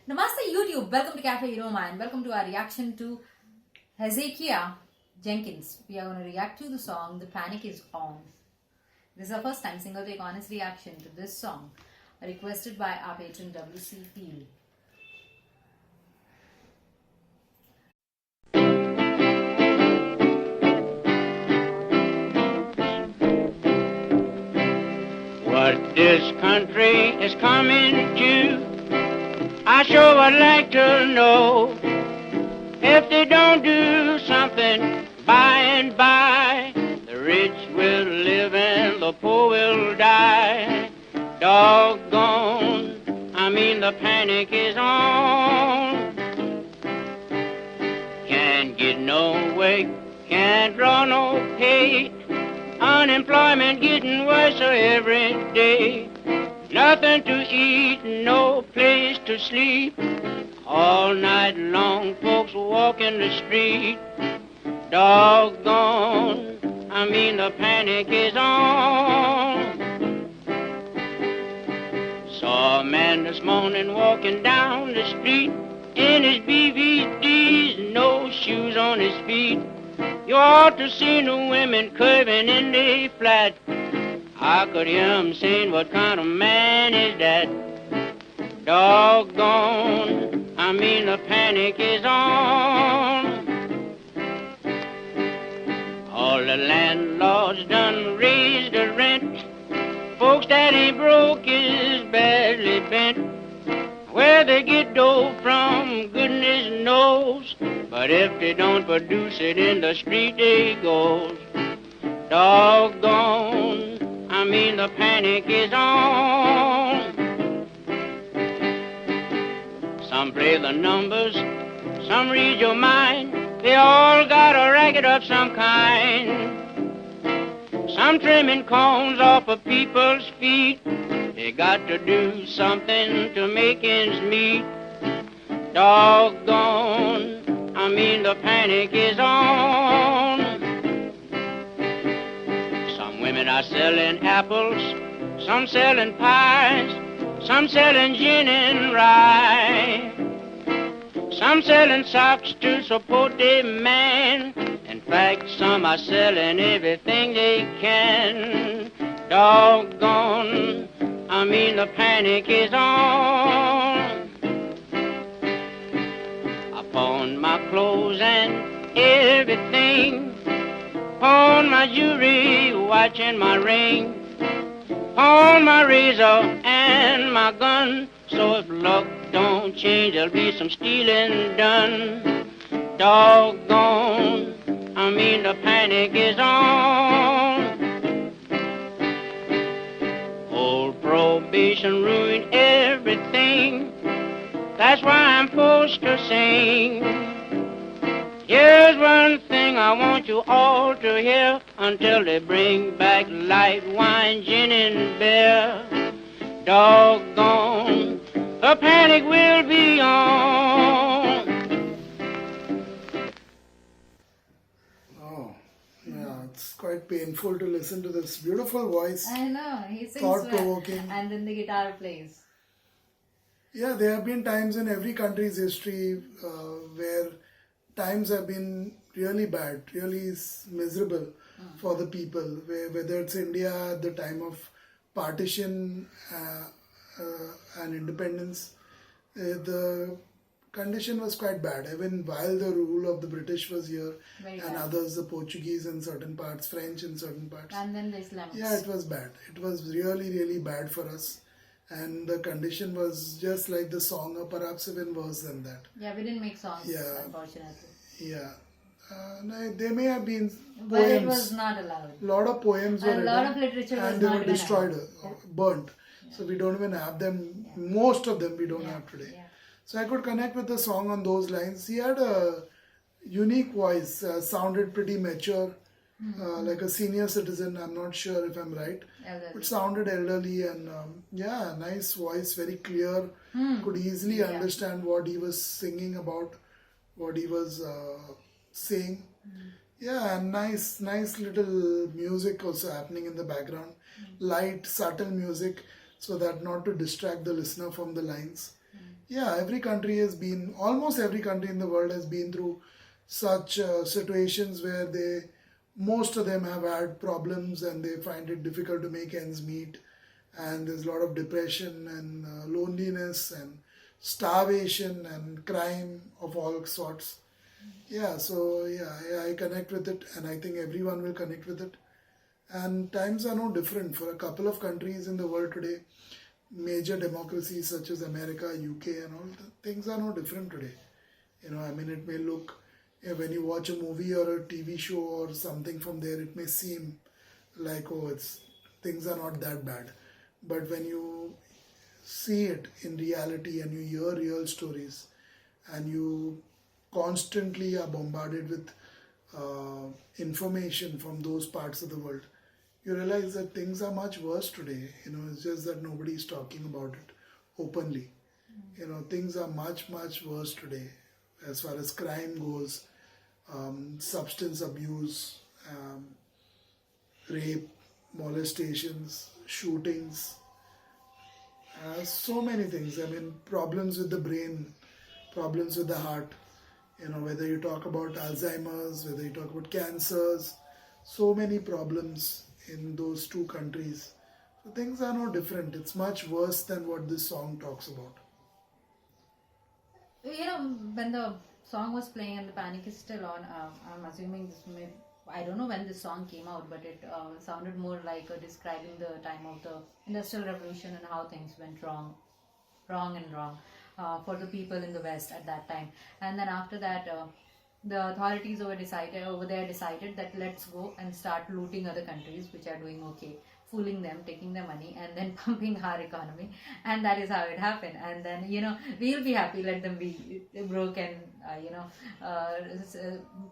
Namaste YouTube, welcome to Cafe Aroma and welcome to our reaction to HEZEKIAH Jenkins. We are going to react to the song The Panic Is On. This is our first time single take honest reaction to this song, requested by our patron WC Peel. What this country is coming to, I sure would like to know. If they don't do something by and by, the rich will live and the poor will die. Doggone, the panic is on. Can't get no work, can't draw no pay. Unemployment getting worse every day. Nothing to eat, no place to sleep. All night long folks walking the street. Doggone, the panic is on. Saw a man this morning walking down the street in his BVDs, no shoes on his feet. You ought to see the women curving in their flat. I could hear him saying, what kind of man is that? Doggone, the panic is on. All the landlords done raised the rent. Folks that ain't broke is badly bent. Where they get dough from, goodness knows. But if they don't produce it, in the street they goes. Doggone, the panic is on. Some play the numbers, some read your mind. They all got a racket of some kind. Some trimming cones off of people's feet. They got to do something to make ends meet. Doggone, the panic is on. Some women are selling apples, some selling pies, some selling gin and rye. Some selling socks to support their man. In fact, some are selling everything they can. Doggone, the panic is on. I pawned my clothes and everything. Pawned my jewelry, watch and my ring. Pawned my razor and my gun. So if luck don't change, there'll be some stealing done. Doggone, the panic is on. Old probation ruined everything. That's why I'm forced to sing. Here's one thing I want you all to hear until they bring back light wine, gin and beer. Doggone, the panic will be on. Oh, yeah, it's quite painful to listen to this beautiful voice. I know, he sings thought-provoking. well, and then the guitar plays. Yeah, there have been times in every country's history where times have been really bad, really miserable for the people. Whether it's India at the time of partition and independence, the condition was quite bad. Even while the rule of the British was here, Very and bad. others, the Portuguese in certain parts, French in certain parts. And then the Islamics. Yeah, it was bad. It was really, really bad for us. And the condition was just like the song, or perhaps even worse than that. Yeah, we didn't make songs, Yeah. unfortunately. Yeah. No, there may have been But poems. it was not allowed. A lot of poems were And a written. lot of literature was and they not were even destroyed, allowed. burnt. So we don't even have them. Most of them we don't have today. Yeah. So I could connect with the song on those lines. He had a unique voice, sounded pretty mature, like a senior citizen. I'm not sure if I'm right, Elderly. but sounded elderly and nice voice, very clear. Could easily understand what he was singing about, what he was saying. Yeah, and nice little music also happening in the background. Light, subtle music, so that not to distract the listener from the lines. Yeah, every country has been, almost every country in the world has been through such situations where most of them have had problems and they find it difficult to make ends meet. And there's a lot of depression and loneliness and starvation and crime of all sorts. Yeah, so yeah, I connect with it, and I think everyone will connect with it. And times are no different for a couple of countries in the world today. Major democracies such as America, UK, and all things are no different today. I mean, it may look, when you watch a movie or a TV show or something from there, it may seem like, oh, things are not that bad. But when you see it in reality and you hear real stories and you constantly are bombarded with information from those parts of the world, you realize that things are much worse today. It's just that nobody is talking about it openly. Things are much, much worse today as far as crime goes, substance abuse, rape, molestations, shootings, so many things. I mean, problems with the brain, problems with the heart. Whether you talk about Alzheimer's, whether you talk about cancers, so many problems in those two countries. So things are no different. It's much worse than what this song talks about. When the song was playing and the panic is still on, I'm assuming I don't know when this song came out, but it sounded more like describing the time of the Industrial Revolution and how things went wrong for the people in the West at that time. And then after that, the authorities over there decided that let's go and start looting other countries which are doing okay, fooling them, taking their money, and then pumping our economy. And that is how it happened. And then we'll be happy, let them be broke and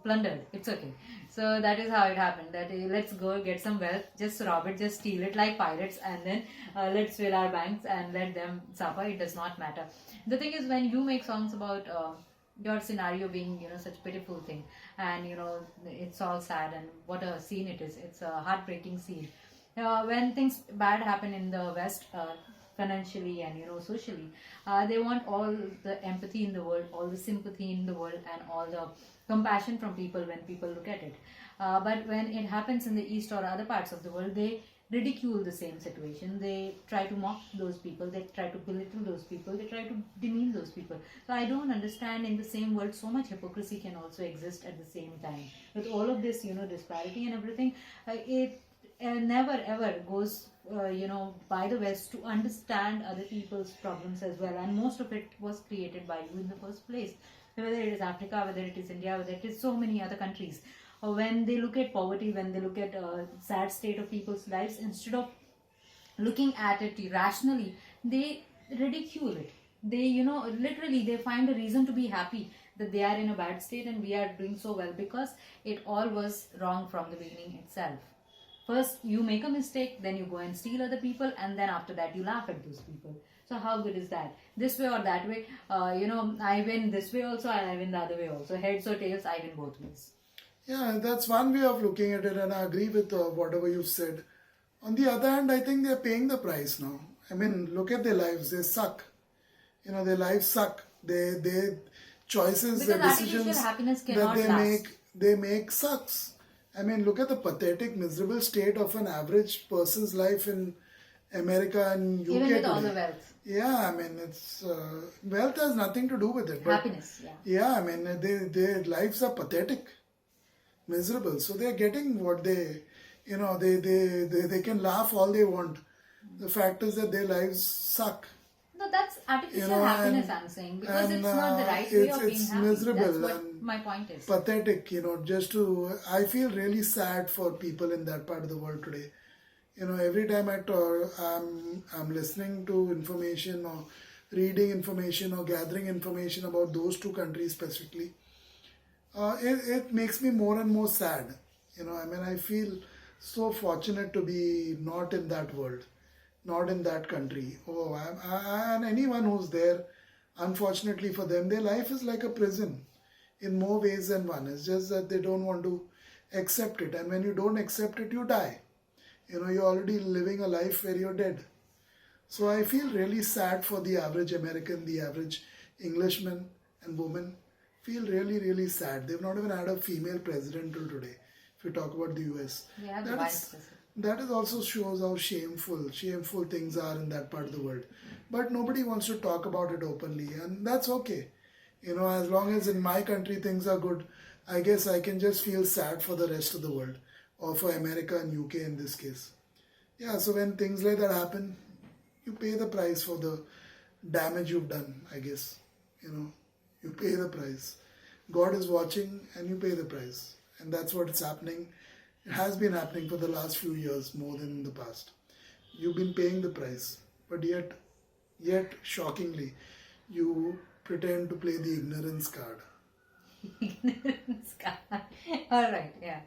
plundered. It's okay. So that is how it happened. That let's go get some wealth, just rob it, just steal it like pirates, and then let's fill our banks and let them suffer. It does not matter. The thing is, when you make songs about your scenario being such a pitiful thing, and it's all sad, and what a scene it is. It's a heartbreaking scene. When things bad happen in the West, financially and socially, they want all the empathy in the world, all the sympathy in the world, and all the compassion from people when people look at it. But when it happens in the East or other parts of the world, they ridicule the same situation. They try to mock those people, they try to belittle those people, they try to demean those people. So I don't understand, in the same world so much hypocrisy can also exist at the same time. With all of this disparity and everything, it never ever goes by the West to understand other people's problems as well. And most of it was created by you in the first place, whether it is Africa, whether it is India, whether it is so many other countries. When they look at poverty, when they look at a sad state of people's lives, instead of looking at it rationally, they ridicule it. They literally they find a reason to be happy that they are in a bad state and we are doing so well, because it all was wrong from the beginning itself. First you make a mistake, then you go and steal other people, and then after that you laugh at those people. So how good is that? This way or that way, I win this way also, I win the other way also. Heads or tails, I win both ways. Yeah, that's one way of looking at it, and I agree with whatever you've said. On the other hand, I think they're paying the price now. I mean, look at their lives. They suck. Their lives suck. Their choices, because their decisions that they make sucks. I mean, look at the pathetic, miserable state of an average person's life in America and UK even with today. all the wealth. Yeah, I mean, it's wealth has nothing to do with it. But happiness, yeah. Yeah, I mean, their lives are pathetic, miserable. So they're getting what they can laugh all they want. The fact is that their lives suck. No, that's artificial happiness, I'm saying, because it's not the right way of being it's happy. miserable. That's what my point is. Pathetic, I feel really sad for people in that part of the world today. Every time I'm listening to information or reading information or gathering information about those two countries specifically, it makes me more and more sad. I feel so fortunate to be not in that world, not in that country. And anyone who's there, unfortunately for them, their life is like a prison in more ways than one. It's just that they don't want to accept it. And when you don't accept it, you die. You're already living a life where you're dead. So I feel really sad for the average American, the average Englishmen and women feel really, really sad. They've not even had a female president till today. If you talk about the US, We have the that vice is president. that is also shows how shameful things are in that part of the world. But nobody wants to talk about it openly, and that's okay. As long as in my country things are good, I guess I can just feel sad for the rest of the world, or for America and UK in this case. Yeah, so when things like that happen, you pay the price for the damage you've done, I guess. You pay the price. God is watching and you pay the price. And that's what's happening. It has been happening for the last few years more than in the past. You've been paying the price. But yet shockingly, you pretend to play the ignorance card. Ignorance card. All right, yeah.